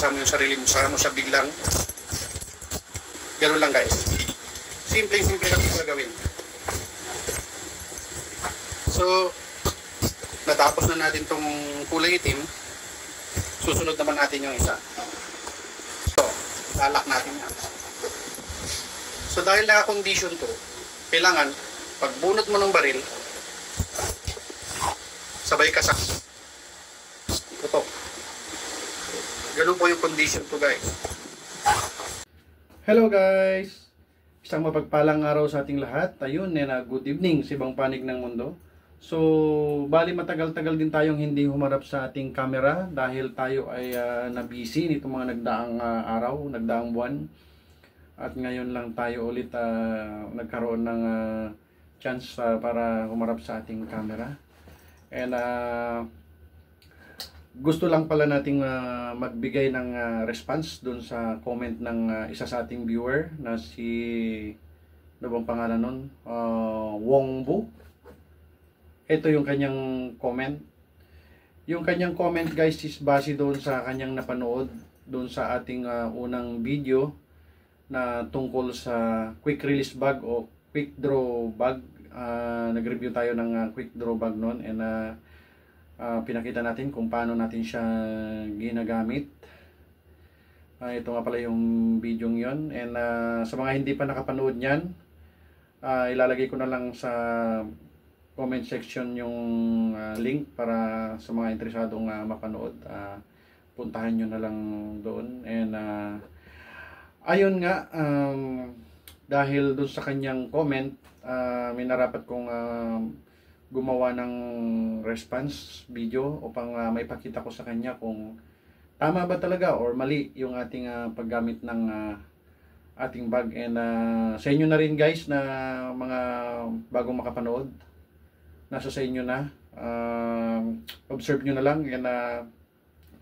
depensa mo yung sarili mo, saka mo siya biglang. Ganun lang guys. Simple lang ito gagawin. So, natapos na natin tong kulay itim. Susunod naman natin yung isa. So, lalak natin yan. So, dahil naka-condition to, kailangan, pag bunot mo ng baril, sabay ka sa putok. Ganun po yung condition to guys. Hello guys! Isang mapagpalang araw sa ating lahat. Ayun, good evening sa ibang panig ng mundo. So, bali matagal-tagal din tayong hindi humarap sa ating camera dahil tayo ay na-busy nitong mga nagdaang araw, nagdaang buwan. At ngayon lang tayo ulit nagkaroon ng chance para humarap sa ating camera. And gusto lang pala nating magbigay ng response dun sa comment ng isa sa ating viewer na si, ano bang pangalan nun? Wongbu. Ito yung kanyang comment. Yung kanyang comment guys is base doon sa kanyang napanood doon sa ating unang video na tungkol sa quick release bag o quick draw bag. Nag-review tayo ng quick draw bag noon, and pinakita natin kung paano natin siya ginagamit. Ito nga pala yung video yon, and sa mga hindi pa nakapanood niyan, ilalagay ko na lang sa comment section yung link para sa mga interesadong mapanood. Puntahan nyo na lang doon. And ayun nga, dahil doon sa kanyang comment, may narapat kong gumawa ng response video upang maipakita ko sa kanya kung tama ba talaga or mali yung ating paggamit ng ating bag. And sa inyo na rin guys na mga bagong makapanood, nasa sa inyo na, observe nyo na lang, and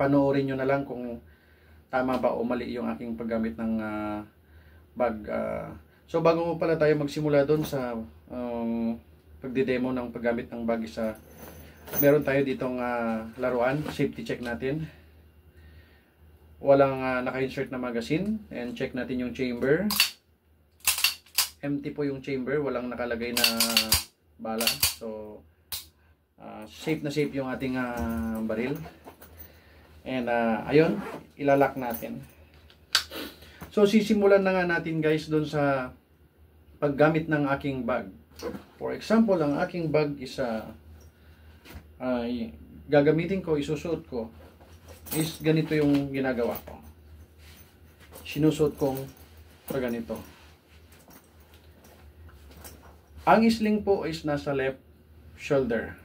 panoorin nyo na lang kung tama ba o mali yung aking paggamit ng bag. So bago mo pala tayo magsimula doon sa pagdidemo ng paggamit ng bag, meron tayo ditong laruan, safety check natin. Walang naka-insert na magazine, and check natin yung chamber. Empty po yung chamber, walang nakalagay na bala. So safe na safe yung ating baril. And ayun, ilalak natin. So sisimulan na nga natin guys doon sa paggamit ng aking bag. For example, ang aking bag is gagamitin ko, isusuot ko is ganito yung ginagawa ko. Sinusuot kong ganito. Ang sling po is nasa left shoulder.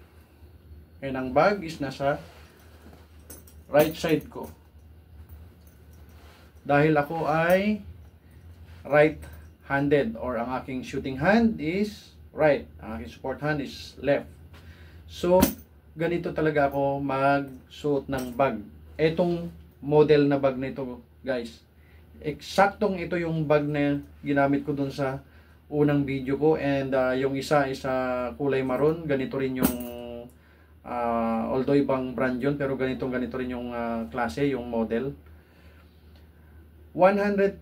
And ang bag is nasa right side ko. Dahil ako ay right-handed, or ang aking shooting hand is right. Ang aking support hand is left. So, ganito talaga ako magsuot ng bag. Etong model na bag na ito, guys. Eksaktong ito yung bag na ginamit ko dun sa unang video ko, and yung isa is kulay maroon. Ganito rin yung although ibang brand yun, pero ganito rin yung klase, yung model. 100%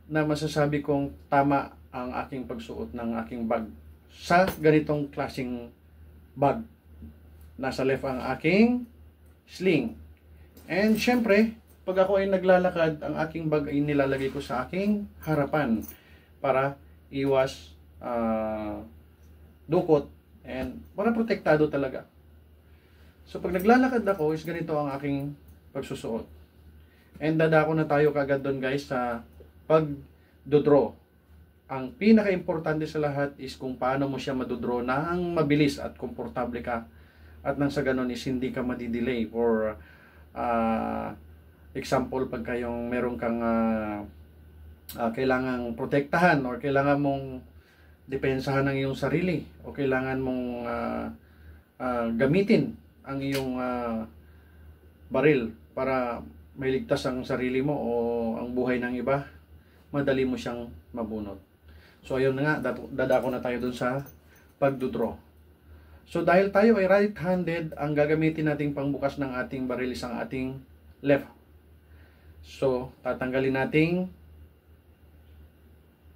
na masasabi kong tama ang aking pagsuot ng aking bag sa ganitong klaseng bag. Nasa left ang aking sling. And syempre, pag ako ay naglalakad, ang aking bag ay nilalagay ko sa aking harapan para iwas dukot and para protektado talaga. So pag naglalakad ako, is ganito ang aking pagsusuot. And dadako na tayo kagad doon guys sa pag-draw. Ang pinaka-importante sa lahat is kung paano mo siya madodraw nang mabilis at komportable ka, at nang sa ganun is hindi ka madidelay. For example, pag kayong meron kang kailangang protektahan, or kailangan mong depensahan ng iyong sarili, o kailangan mong gamitin ang iyong baril para mailigtas ang sarili mo o ang buhay ng iba, madali mo siyang mabunot. So ayun na nga, dadako na tayo dun sa pagdodraw. So dahil tayo ay right-handed, ang gagamitin nating pangbukas ng ating baril is ang ating left. So, tatanggalin natin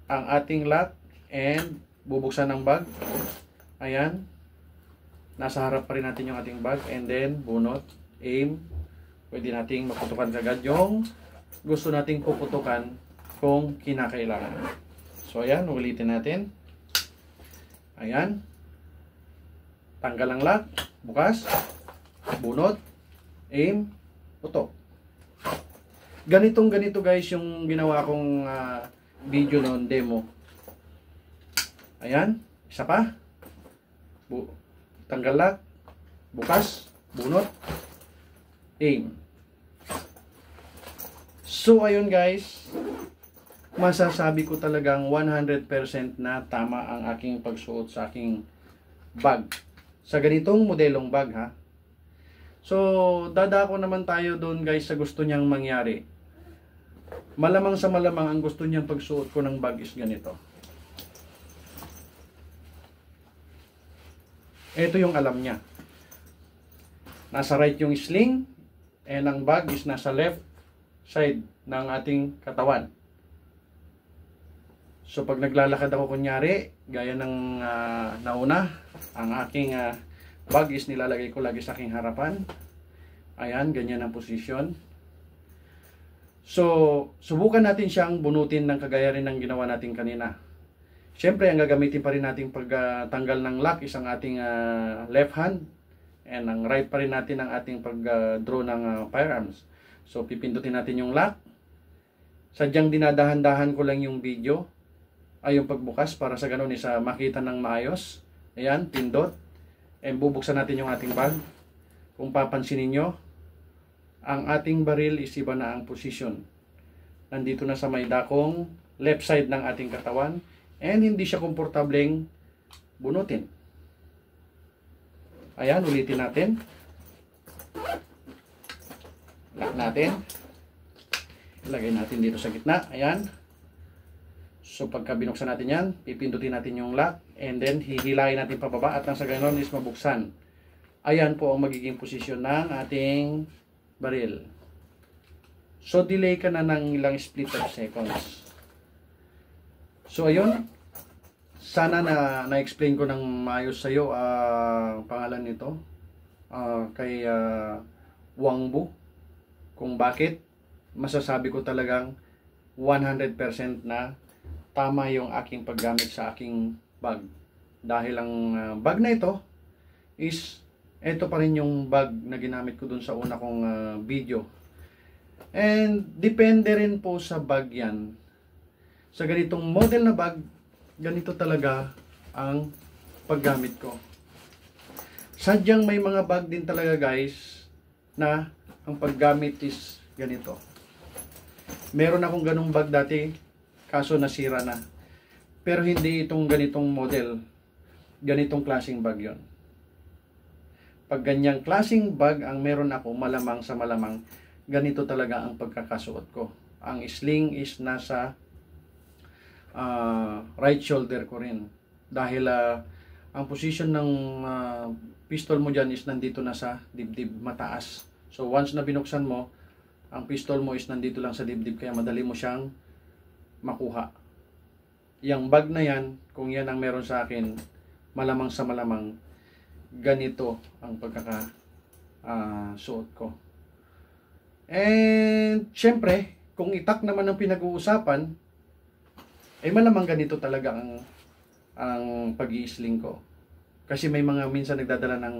ang ating lock and bubuksan ng bag. Ayan. Nasa harap pa rin natin yung ating bag and then bunot, aim. Pwede nating maputukan kagad yung gusto nating puputukan kung kinakailangan. So, ayan. Ulitin natin. Ayan. Tanggal ang lock. Bukas. Bunot. Aim. Putok. Ganito guys yung ginawa kong video noon, demo. Ayan. Isa pa. Tanggal lock. Bukas. Bunot. Aim. So, ayun guys. Masasabi ko talagang 100% na tama ang aking pagsuot sa aking bag. Sa ganitong modelong bag ha. So, dadako naman tayo doon guys sa gusto niyang mangyari. Malamang sa malamang ang gusto niyang pagsuot ko ng bag is ganito. Ito yung alam niya. Nasa right yung sling and ang bag is nasa left side ng ating katawan. So pag naglalakad ako kunyari, gaya ng nauna, ang aking bag is nilalagay ko lagi sa aking harapan. Ayan, ganyan ang posisyon. So, subukan natin siyang bunutin ng kagaya rin ng ginawa natin kanina. Siyempre, ang gagamitin pa rin natin pagtanggal ng lock is ang ating left hand. And ang right pa rin natin ang ating pag-draw ng firearms. So, pipindutin natin yung lock. Sadyang dinadahan-dahan ko lang yung video. Ay yung pagbukas para sa ganun is makita ng maayos. Ayan, pindot. And bubuksan natin yung ating bag. Kung papansinin nyo, ang ating baril is iba na ang posisyon. Nandito na sa may dakong left side ng ating katawan. And hindi siya komportableng bunutin. Ayan, ulitin natin. Lock natin. Ilagay natin dito sa gitna. Ayan. So pagka binuksan natin yan, pipindutin natin yung lock and then hihilahin natin pababa at nang sa ganoon is mabuksan. Ayan po ang magiging posisyon ng ating baril. So delay ka na ng ilang split of seconds. So ayun, sana na-explain ko ng maayos sa iyo ang pangalan nito kay Wangbu, kung bakit masasabi ko talagang 100% na tama yung aking paggamit sa aking bag. Dahil ang bag na ito is ito pa rin yung bag na ginamit ko dun sa una kong video. And depende rin po sa bag yan. Sa ganitong model na bag, ganito talaga ang paggamit ko. Sadyang may mga bag din talaga guys na ang paggamit is ganito. Meron akong ganung bag dati, kaso nasira na. Pero hindi itong ganitong model, ganitong klaseng bag yon. Pag ganyang klaseng bag ang meron ako, malamang sa malamang, ganito talaga ang pagkakasuot ko. Ang sling is nasa right shoulder ko rin. Dahil ang position ng pistol mo dyan is nandito na sa dibdib, mataas. So once na binuksan mo, ang pistol mo is nandito lang sa dibdib, kaya madali mo siyang makuha. Yang bag na yan, kung yan ang meron sa akin, malamang sa malamang, ganito ang pagkakasuot ko. And syempre, kung itak naman ang pinag-uusapan, ay malamang ganito talaga ang pag-i-sling ko. Kasi may mga minsan nagdadala ng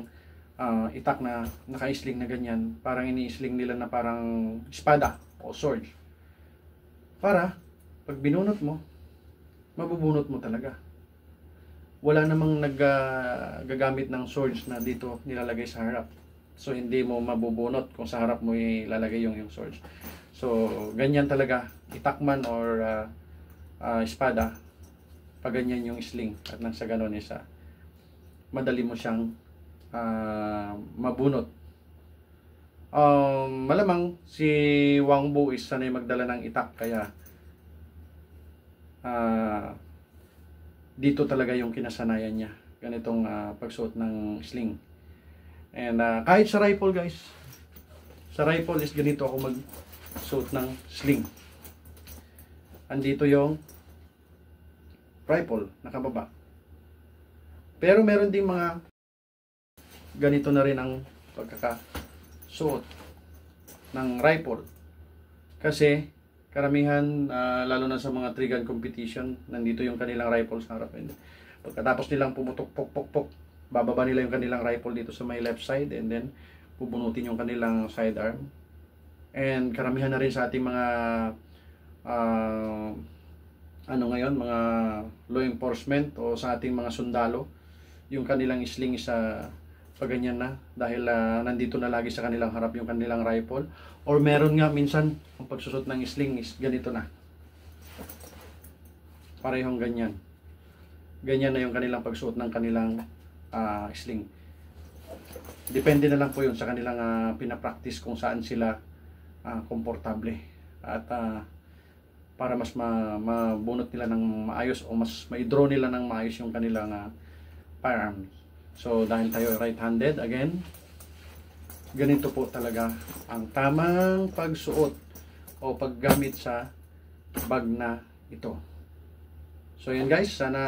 itak na naka-sling na ganyan, parang ini-sling nila na parang espada o sword. Para pag binunot mo, mabubunot mo talaga. Wala namang naggagamit ng swords na dito nilalagay sa harap. So hindi mo mabubunot kung sa harap mo ilalagay yung swords. So ganyan talaga, itak man or espada, pag ganyan yung sling at nang sa ganon isa, madali mo siyang mabunot. Malamang si Wangbu is sanay magdala ng itak, kaya dito talaga yung kinasanayan niya, ganitong pagsuot ng sling. And kahit sa rifle guys, sa rifle is ganito ako suot ng sling. Andito yung rifle, nakababa. Pero meron ding mga ganito na rin ang pagkakasuot ng rifle. Kasi karamihan, lalo na sa mga tree gun competition, nandito yung kanilang rifle sa harap. And pagkatapos nilang pumutok, pok, pok, pok, bababa nila yung kanilang rifle dito sa may left side, and then bubunutin yung kanilang sidearm. And karamihan na rin sa ating mga ngayon, mga law enforcement o sa ating mga sundalo, yung kanilang sling sa paganyan na, dahil nandito na lagi sa kanilang harap yung kanilang rifle. Or meron nga minsan ang pagsusot ng sling is ganito na, parehong ganyan na yung kanilang pagsuot ng kanilang sling. Depende na lang po yun sa kanilang pinapractice kung saan sila komportable, at para mas mabunot nila ng maayos o mas ma-draw nila ng maayos yung kanilang firearms. So dahil tayo right-handed, again, ganito po talaga ang tamang pagsuot o paggamit sa bag na ito. So yan guys, sana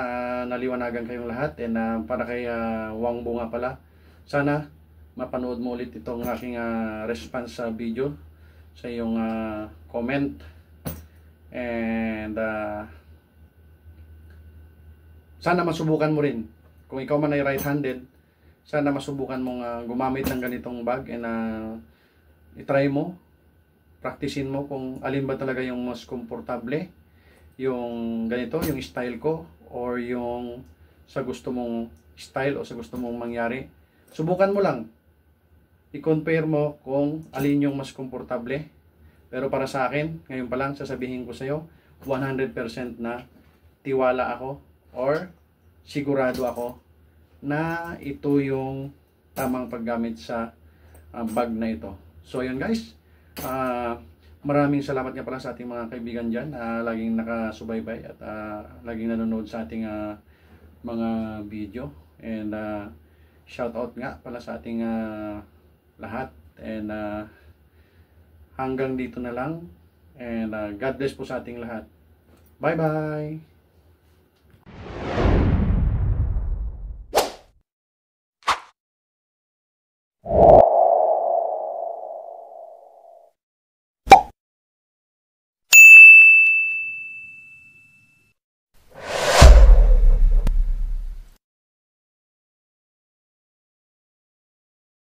naliwanagan kayong lahat. And para kay Wang Bu nga pala, sana mapanood mo ulit itong aking response sa video, sa iyong comment. And sana masubukan mo rin. Kung ikaw man ay right-handed, sana masubukan mong gumamit ng ganitong bag, and itry mo, practicein mo kung alin ba talaga yung mas komportable, yung ganito, yung style ko, or yung sa gusto mong style o sa gusto mong mangyari. Subukan mo lang, i-compare mo kung alin yung mas komportable. Pero para sa akin, ngayon pa lang sasabihin ko sa iyo, 100% na tiwala ako or sigurado ako na ito yung tamang paggamit sa bag na ito. So yun guys, maraming salamat nga pala sa ating mga kaibigan dyan, laging nakasubaybay at laging nanonood sa ating mga video. And shout out nga pala sa ating lahat. And hanggang dito na lang. And God bless po sa ating lahat. Bye bye!